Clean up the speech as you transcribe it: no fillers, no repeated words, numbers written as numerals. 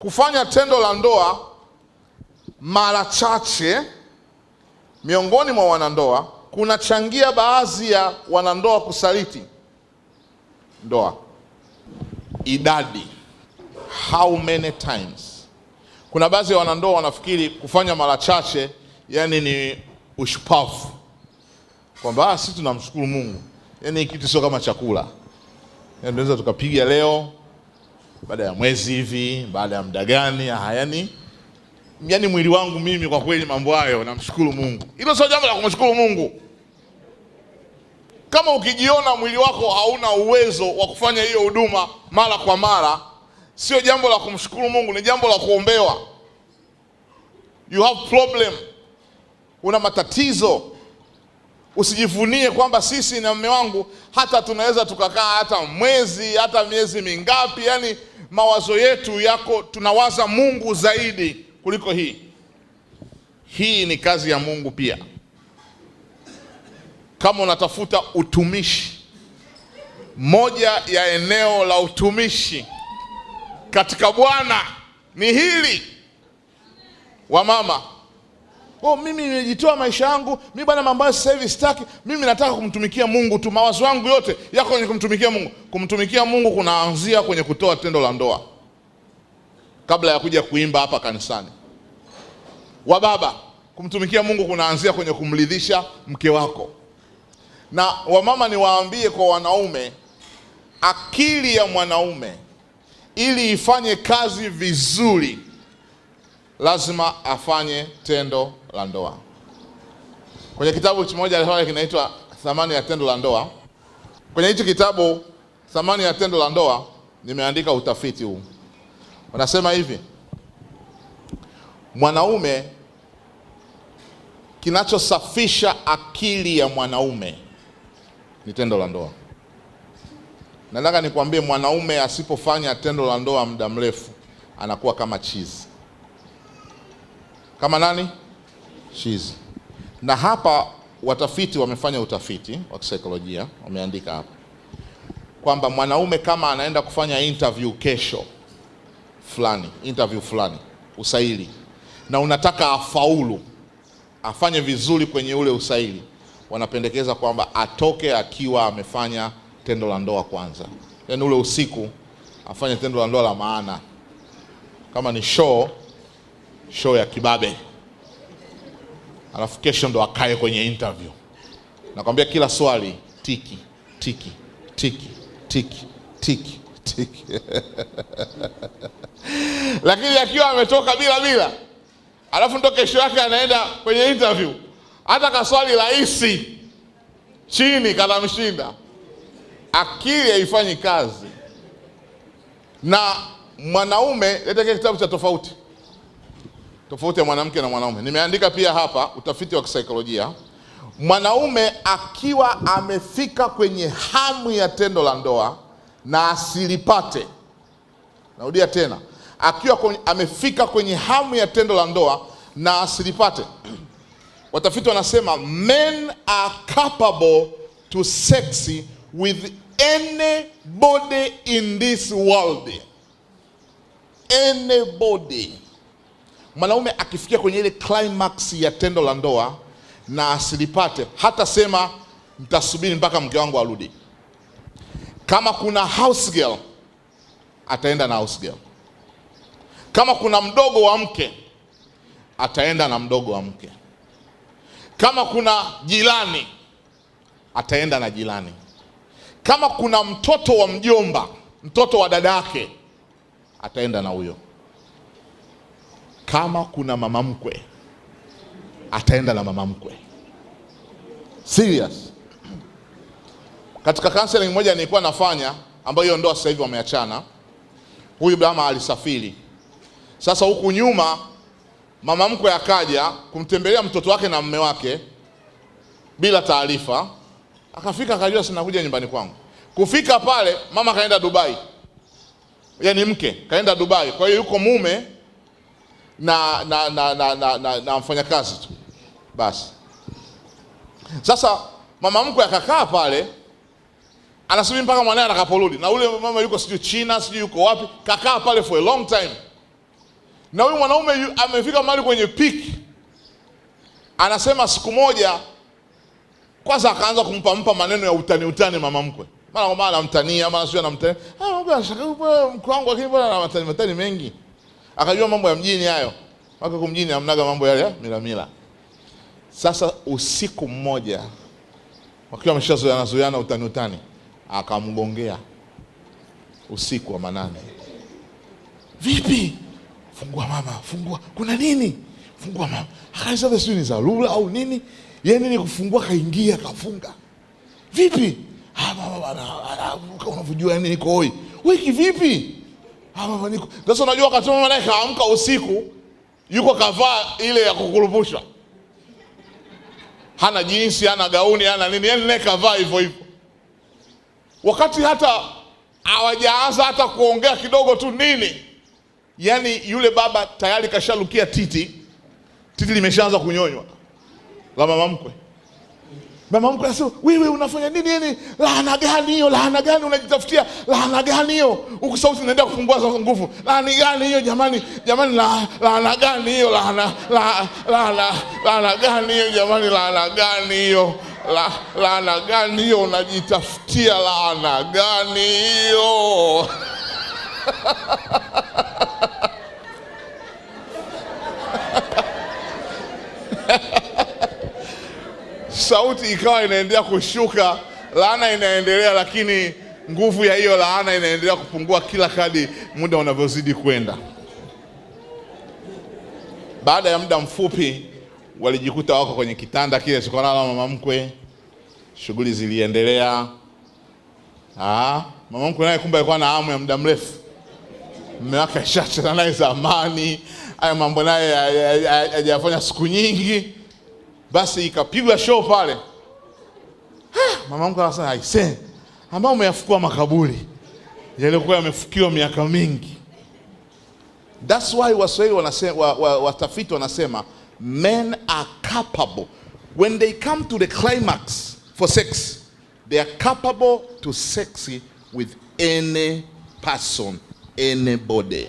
Kufanya tendo la ndoa mara chache miongoni mwa wanandoa kunachangia baadhi ya wanandoa kusaliti ndoa. Idadi, how many times. Kuna baadhi ya wanandoa wanafikiri kufanya mara chache yani ni ushupavu, kwamba sisi tunamshukuru Mungu, yani kitu sio kama chakula, yani tunaweza tukapiga leo, baada ya mwezi hivi, baada ya muda gani, yani mwili wangu mimi kwa kweli mambo hayo namshukuru Mungu. Hilo sio jambo la kumshukuru Mungu. Kama ukijiona mwili wako hauna uwezo wa kufanya hiyo huduma mara kwa mara, sio jambo la kumshukuru Mungu, ni jambo la kuombewa. You have problem. Una matatizo. Usijivunie kwamba sisi na mume wangu hata tunaweza tukakaa hata mwezi, hata miezi mingapi, yani mawazo yetu yako, tunawaza Mungu zaidi kuliko hii. Hii ni kazi ya Mungu pia. Kama unatafuta utumishi, moja ya eneo la utumishi katika Bwana ni hili. Wamama, mimi nimejitoa maisha yangu, mimi bwana mambo sasa hivi sitaki, mimi nataka kumtumikia Mungu tu, mawazo yangu yote yako kwenye kumtumikia Mungu. Kumtumikia Mungu kunaanzia kwenye kutoa tendo la ndoa kabla ya kuja kuimba hapa kanisani. Wababa, kumtumikia Mungu kunaanzia kwenye kumridhisha mke wako. Na wamama, niwaambie kwa wanaume, akili ya mwanaume ili ifanye kazi vizuri lazima afanye tendo la ndoa. Kwenye kitabu kimoja kinaitwa Thamani ya Tendo la Ndoa, kwenye hicho kitabu Thamani ya Tendo la Ndoa nimeandika utafiti huu. Wanasema hivi: mwanaume, kinachosafisha akili ya mwanaume ni tendo la ndoa. Nataka nikwambie, mwanaume asipofanya tendo la ndoa muda mrefu anakuwa kama chizi. Kama nani? Chizi. Na hapa watafiti wamefanya utafiti wa kisaikolojia, wameandika hapa kwamba mwanaume kama anaenda kufanya interview kesho fulani, interview fulani, usaili, na unataka afaulu, afanye vizuri kwenye ule usaili, wanapendekeza kwamba atoke akiwa amefanya tendo la ndoa kwanza. Yaani ule usiku afanye tendo la ndoa la maana. Kama ni show ya kibabe, alafu kesho ndo akae kwenye interview. Nakwambia kila swali tiki tiki tiki tiki tiki tiki. Lakini akiwa ametoka bila, alafu ndo kesho yake anaenda kwenye interview, hata kaswali rahisi chini kanamshinda, akili haifanyi kazi. Na mwanaume, leta kitabu cha tofauti ya mwanamke na mwanaume. Nimeandika pia hapa utafiti wa kisaikolojia. Mwanaume akiwa amefika kwenye hamu ya tendo la ndoa na asilipate, narudia tena, akiwa amefika kwenye hamu ya tendo la ndoa na asilipate, watafiti wanasema men are capable to sex with anybody in this world. Anybody. Mwanaume akifikia kwenye ile climax ya tendo la ndoa na asilipate, hata sema nitasubiri mpaka mke wangu arudi. Kama kuna house girl, ataenda na house girl. Kama kuna mdogo wa mke, ataenda na mdogo wa mke. Kama kuna jirani, ataenda na jirani. Kama kuna mtoto wa mjomba, mtoto wa dada yake, ataenda na huyo. Kama kuna mama mkwe, ataenda na mama mkwe. Serious. Katika counseling moja nilikuwa nafanya, ambayo hiyo ndoa sasa hivi wameachana, huyu mama alisafiri. Sasa huku nyuma mama mkwe akaja kumtembelea mtoto wake na mume wake bila taarifa. Akafika akajua sinakuja nyumbani kwangu. Kufika pale mama kaenda Dubai. Yaani mke kaenda Dubai. Kwa hiyo yuko mume na mfanyakazi tu. Basi. Sasa mama mkwe akakaa pale, anasubiri mpaka mwanae atakaporudi. Na ule mama yuko sijui China, sijui yuko wapi, kakaa pale for a long time. Na huyu mwanaume amefika mahali kwenye peak. Anasema siku moja kwanza akaanza kumpa maneno ya utani mama mkwe. Mara kwa mara anamtania, mara sio anamtania. Mambo anashaka mkwe wangu lakini bwana ana matani mengi. Akajua mambo ya mjini hayo. Waka kumjini hamnaga mambo yale ya mila. Sasa usiku mmoja wakiwa wameshazoeana utani akamgongea usiku wa manane. Vipi? Fungua mama, fungua. Kuna nini? Fungua mama. Akaanza sio ni dharura au nini? Yeye nini kufungua kaingia kafunga. Vipi? Mama unavujua nini niko hoi. Wiki vipi? Mama niko. Sasa unajua wakati mama naye kaamka usiku yuko kavaa ile ya kukurupushwa. Hana jinsi, hana gauni, hana nini. Yeye naye kavaa hivyo. Wakati hata hawajaanza hata kuongea kidogo tu nini? Yaani yule baba tayari kashalukia titi limeshaanza kunyonywa la mama mkwe. Mama mkwe anasema, "Wewe unafanya nini yani? Laana gani hiyo? Laana gani unajitafutia? Laana gani hiyo? Huko sauti inaenda kupungua za nguvu. Laana gani hiyo jamani? Jamani laana gani hiyo? Laana gani hiyo jamani? Laana gani hiyo? Laana gani hiyo unajitafutia? Laana gani hiyo?" Sauti ikawa inaendelea kushuka, laana inaendelea, lakini nguvu ya hiyo laana inaendelea kupungua kila kadi muda unavyozidi kwenda. Baada ya muda mfupi walijikuta wako kwenye kitanda kile sikolala mama mkwe. Shughuli ziliendelea. Mama mkwe naye kumbe alikuwa na hamu ya muda mrefu. Mume wake ashachana naye zamani, haya mambo naye hajafanya siku nyingi. Basi ikapigwa show pale. Mama mkwe anasema, "Aise, ambao umeyafukua makaburi yalikuwa yamefukiwa miaka mingi." That's why Waswahili wanasema, watafiti wanasema men are capable when they come to the climax for sex, they are capable to sex with any person, anybody.